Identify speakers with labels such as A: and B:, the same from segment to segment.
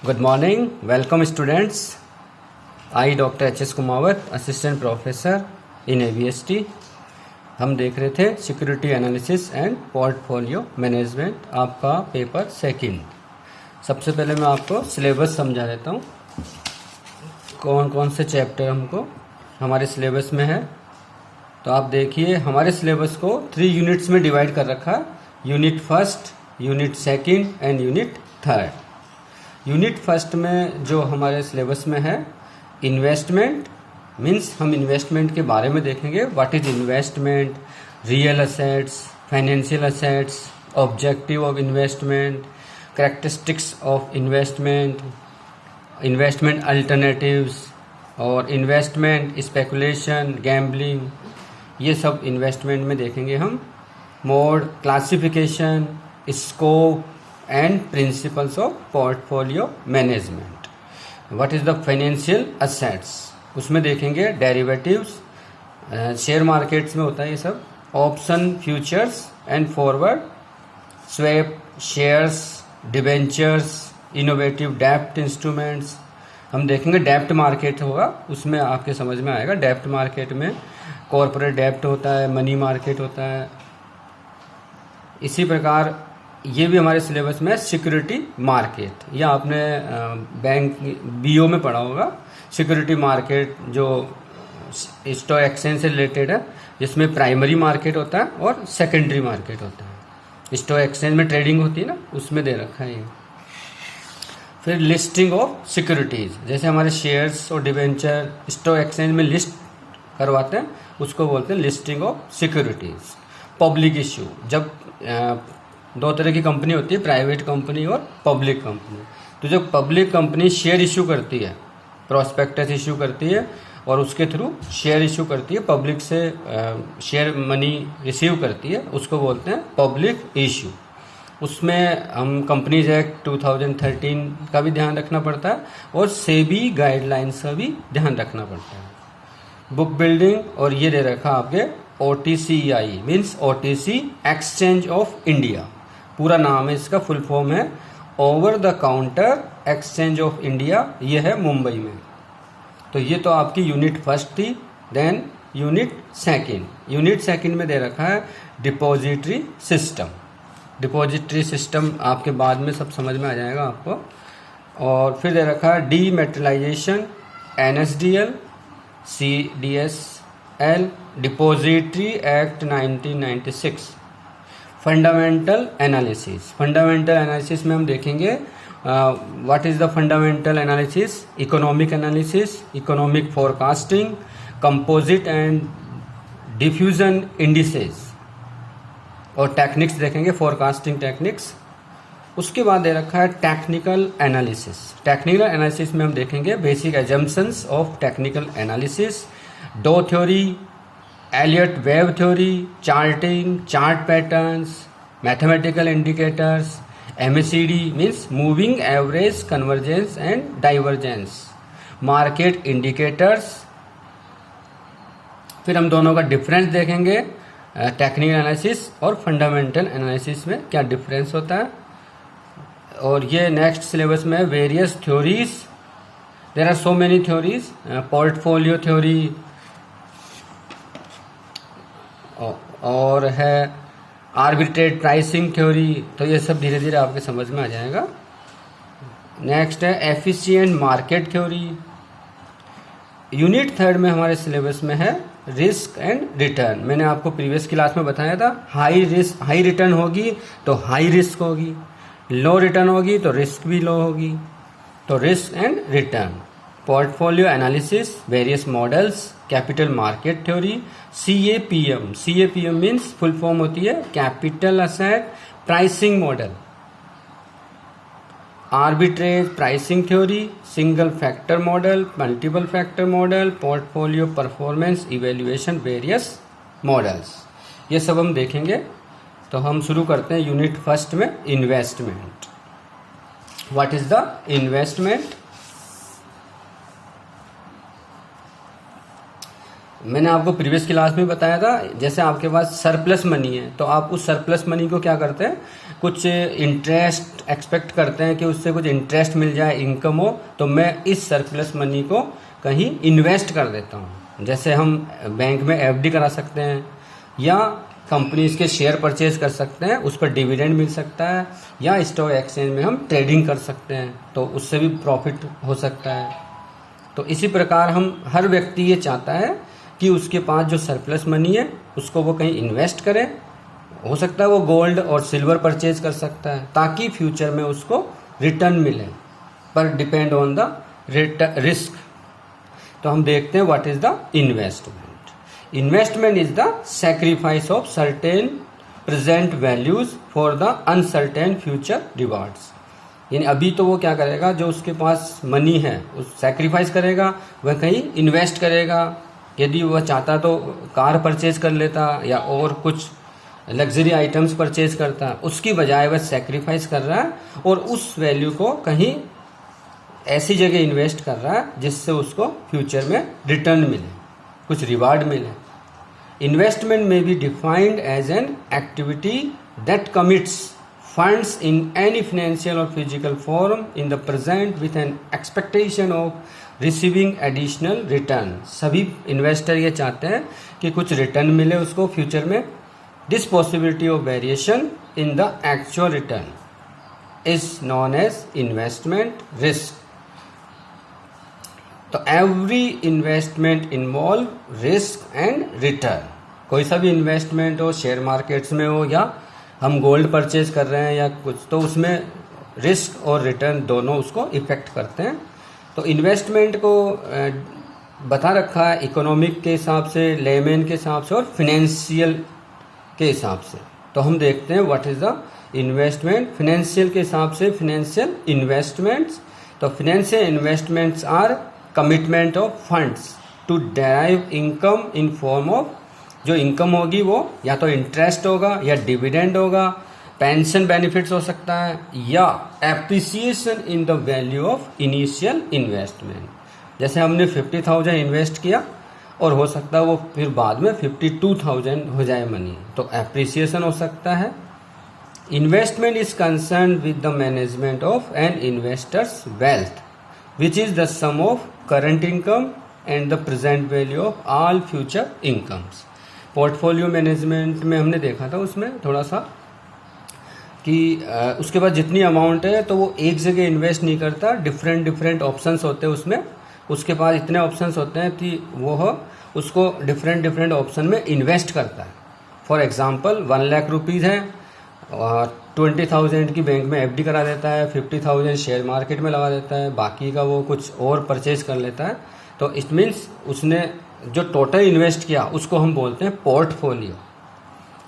A: Good morning, welcome students. I Dr. H.S. Kumawat, Assistant Professor in ABST. हम देख रहे थे security analysis and portfolio management, आपका paper second. सबसे पहले मैं आपको सिलेबस समझा देता हूँ, कौन कौन से चैप्टर हमको हमारे सिलेबस में है। तो आप देखिए हमारे सिलेबस को 3 यूनिट्स में डिवाइड कर रखा है, unit first, unit second and unit third. Unit first में जो हमारे सिलेबस में है इन्वेस्टमेंट, मीन्स हम इन्वेस्टमेंट के बारे में देखेंगे। What is investment, real assets, financial assets, objective of investment, characteristics of investment, investment alternatives और इन्वेस्टमेंट स्पेकुलेशन, गैम्बलिंग, ये सब इन्वेस्टमेंट में देखेंगे हम। Mode, classification, scope and principles of portfolio management. What is the financial assets, उसमें देखेंगे derivatives, share markets में होता है ये सब, option, futures and forward, swap, shares, debentures, innovative डेप्ट इंस्ट्रूमेंट्स। हम देखेंगे डेप्ट मार्केट होगा, उसमें आपके समझ में आएगा। डेप्ट मार्केट में कॉर्पोरेट डेप्ट होता है, मनी मार्केट होता है। इसी प्रकार ये भी हमारे सिलेबस में सिक्योरिटी मार्केट, या आपने बैंक बीओ में पढ़ा होगा। सिक्योरिटी मार्केट जो स्टॉक एक्सचेंज से रिलेटेड है, जिसमें प्राइमरी मार्केट होता है और सेकेंडरी मार्केट होता है। स्टॉक एक्सचेंज में ट्रेडिंग होती है ना, उसमें दे रखा है ये। फिर लिस्टिंग ऑफ सिक्योरिटीज, जैसे हमारे शेयर्स और डिबेंचर स्टॉक एक्सचेंज में लिस्ट करवाते हैं, उसको बोलते हैं listing of securities. Public issue, जब 2 तरह की कंपनी होती है, प्राइवेट कंपनी और पब्लिक कंपनी। तो जब पब्लिक कंपनी शेयर इशू करती है, प्रोस्पेक्टस इशू करती है और उसके थ्रू शेयर इशू करती है, पब्लिक से शेयर मनी रिसीव करती है, उसको बोलते हैं पब्लिक इशू। उसमें हम कंपनीज एक्ट 2013 का भी ध्यान रखना पड़ता है और सेबी गाइडलाइंस का भी ध्यान रखना पड़ता है। बुक बिल्डिंग, और ये दे रखा आपके OTCI, means OTC exchange of India, पूरा नाम है इसका, फुल फॉर्म है over the counter exchange of India. ये है मुंबई में। तो ये तो आपकी यूनिट फर्स्ट थी। Then unit second, unit second में दे रखा है डिपॉजिटरी सिस्टम। डिपॉजिटरी सिस्टम आपके बाद में सब समझ में आ जाएगा आपको। और फिर दे रखा है डीमेटेरियलाइजेशन, NSDL, CDSL, depository act 1996। Fundamental analysis, fundamental analysis में हम देखेंगे what is the fundamental analysis, economic analysis, economic forecasting, composite and diffusion indices, और टेक्निक्स देखेंगे, फोरकास्टिंग टेक्निक्स। उसके बाद दे रखा है टेक्निकल एनालिसिस। टेक्निकल एनालिसिस में हम देखेंगे basic assumptions of technical analysis, Dow theory, Elliott wave theory, charting, chart patterns, mathematical indicators, MACD means moving average, convergence and divergence, market indicators. फिर हम दोनों का डिफरेंस देखेंगे, टेक्निकल एनालिसिस और fundamental analysis में क्या डिफरेंस होता है। और ये नेक्स्ट सिलेबस में various theories, there are so many theories, portfolio theory और है आर्बिट्रेट प्राइसिंग थ्योरी। तो ये सब धीरे धीरे आपके समझ में आ जाएगा। नेक्स्ट है efficient market theory. Unit third में हमारे सिलेबस में है रिस्क एंड रिटर्न। मैंने आपको प्रीवियस क्लास में बताया था, हाई रिटर्न होगी तो हाई रिस्क होगी, लो रिटर्न होगी तो रिस्क भी लो होगी। तो risk and return, portfolio analysis, various models, capital market theory, CAPM means full form होती है capital asset pricing model, arbitrage pricing theory, single factor model, multiple factor model, portfolio performance evaluation, various models, ये सब हम देखेंगे। तो हम शुरू करते हैं यूनिट फर्स्ट में investment. What is the investment? मैंने आपको प्रीवियस क्लास में बताया था, जैसे आपके पास सरप्लस मनी है तो आप उस सरप्लस मनी को क्या करते हैं, कुछ इंटरेस्ट एक्सपेक्ट करते हैं कि उससे कुछ इंटरेस्ट मिल जाए, इनकम हो, तो मैं इस सरप्लस मनी को कहीं इन्वेस्ट कर देता हूँ। जैसे हम बैंक में एफडी करा सकते हैं या कंपनीज के शेयर परचेज कर सकते हैं, उस पर डिविडेंड मिल सकता है, या स्टॉक एक्सचेंज में हम ट्रेडिंग कर सकते हैं तो उससे भी प्रॉफिट हो सकता है। तो इसी प्रकार हम हर व्यक्ति ये चाहता है कि उसके पास जो सरप्लस मनी है उसको वो कहीं इन्वेस्ट करे, हो सकता है वो गोल्ड और सिल्वर परचेज कर सकता है ताकि फ्यूचर में उसको रिटर्न मिले, पर डिपेंड ऑन द रिस्क। तो हम देखते हैं what is the investment. Investment is the sacrifice of certain present values for the uncertain future rewards. यानी अभी तो वो क्या करेगा, जो उसके पास मनी है उस सैक्रिफाइस करेगा, वह कहीं इन्वेस्ट करेगा। यदि वह चाहता तो कार परचेज कर लेता या और कुछ लग्जरी आइटम्स परचेज करता, उसकी बजाय वह सैक्रिफाइस कर रहा है और उस वैल्यू को कहीं ऐसी जगह इन्वेस्ट कर रहा है जिससे उसको फ्यूचर में रिटर्न मिले, कुछ रिवार्ड मिले। इन्वेस्टमेंट में be defined as an activity that commits funds in any financial or physical form in the present with an expectation of receiving additional return। सभी इन्वेस्टर ये चाहते हैं कि कुछ रिटर्न मिले उसको फ्यूचर में। This possibility of variation in the actual return is known as investment risk। तो every investment involve risk and return। कोई सा भी इन्वेस्टमेंट हो, शेयर मार्केट्स में हो या हम गोल्ड परचेज कर रहे हैं या कुछ, तो उसमें रिस्क और रिटर्न दोनों उसको इफेक्ट करते हैं। तो इन्वेस्टमेंट को बता रखा है इकोनॉमिक के हिसाब से, लेमैन के हिसाब से और फिनेंशियल के हिसाब से। तो हम देखते हैं what is the investment. Financial के हिसाब से फिनेंशियल इन्वेस्टमेंट्स, तो financial investments are commitment of funds to derive income in form of, जो इनकम होगी वो या तो इंटरेस्ट होगा या डिविडेंड होगा, पेंशन बेनिफिट्स हो सकता है, या appreciation in the value of initial investment. जैसे हमने 50,000 इन्वेस्ट किया और हो सकता है वो फिर बाद में 52,000 हो जाए मनी, तो एप्रिसिएशन हो सकता है। Investment is concern with the management of an investor's wealth which is the sum of current income and the present value of all future incomes. Portfolio management में हमने देखा था उसमें थोड़ा सा कि उसके बाद जितनी अमाउंट है तो वो एक जगह इन्वेस्ट नहीं करता, डिफरेंट ऑप्शंस होते हैं उसमें, उसके पास इतने ऑप्शंस होते हैं कि वो उसको डिफरेंट ऑप्शन में इन्वेस्ट करता है। फॉर एग्जांपल 1 लाख रुपीज़ है और 20,000 की बैंक में एफडी करा देता है, 50,000 शेयर मार्केट में लगा देता है, बाकी का वो कुछ और परचेज कर लेता है। तो इट मीन्स उसने जो टोटल इन्वेस्ट किया उसको हम बोलते हैं पोर्टफोलियो।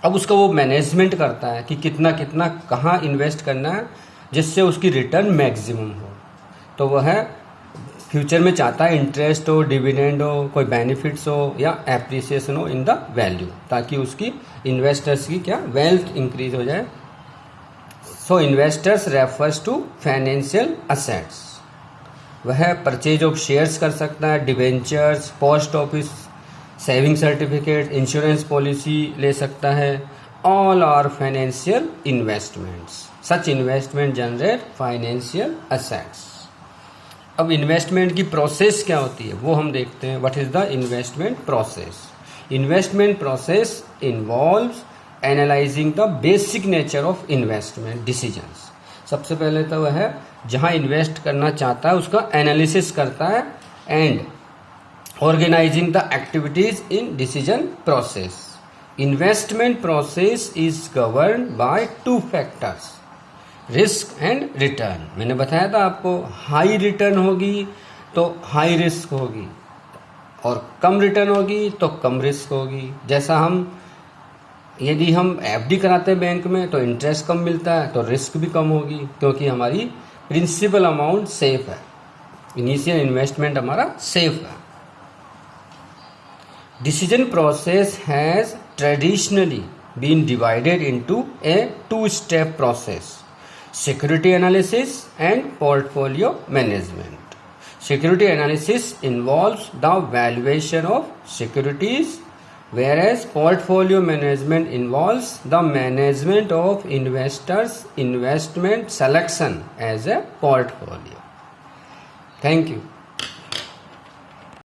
A: अब उसका वो मैनेजमेंट करता है कि कितना कितना कहाँ इन्वेस्ट करना है जिससे उसकी रिटर्न मैक्सिमम हो। तो वह फ्यूचर में चाहता है इंटरेस्ट हो, डिविडेंड हो, कोई बेनिफिट्स हो या एप्रिसिएशन हो इन द वैल्यू, ताकि उसकी इन्वेस्टर्स की क्या वेल्थ इंक्रीज हो जाए। So investors refers to financial assets. वह परचेज ऑफ शेयर्स कर सकता है, debentures, post office saving certificate, insurance policy ले सकता है। All are financial investments. Such investment generate financial assets. अब इन्वेस्टमेंट की प्रोसेस क्या होती है वो हम देखते हैं। What is the investment process. Investment process involves analysing the basic nature of investment decisions. सबसे पहले तो वह जहां इन्वेस्ट करना चाहता है उसका एनालिसिस करता है and organizing the activities in decision process. Investment process is govern by 2 factors, risk and return. मैंने बताया था आपको, हाई रिटर्न होगी तो हाई रिस्क होगी और कम रिटर्न होगी तो कम रिस्क होगी। जैसा यदि हम एफडी कराते हैं बैंक में तो इंटरेस्ट कम मिलता है तो रिस्क भी कम होगी, क्योंकि हमारी प्रिंसिपल अमाउंट सेफ है, इनिशियल इन्वेस्टमेंट हमारा सेफ है। Decision process has traditionally been divided into a 2-step process, security analysis and portfolio management. Security analysis involves the valuation of securities, whereas portfolio management involves the management of investors' investment selection as a portfolio. Thank you.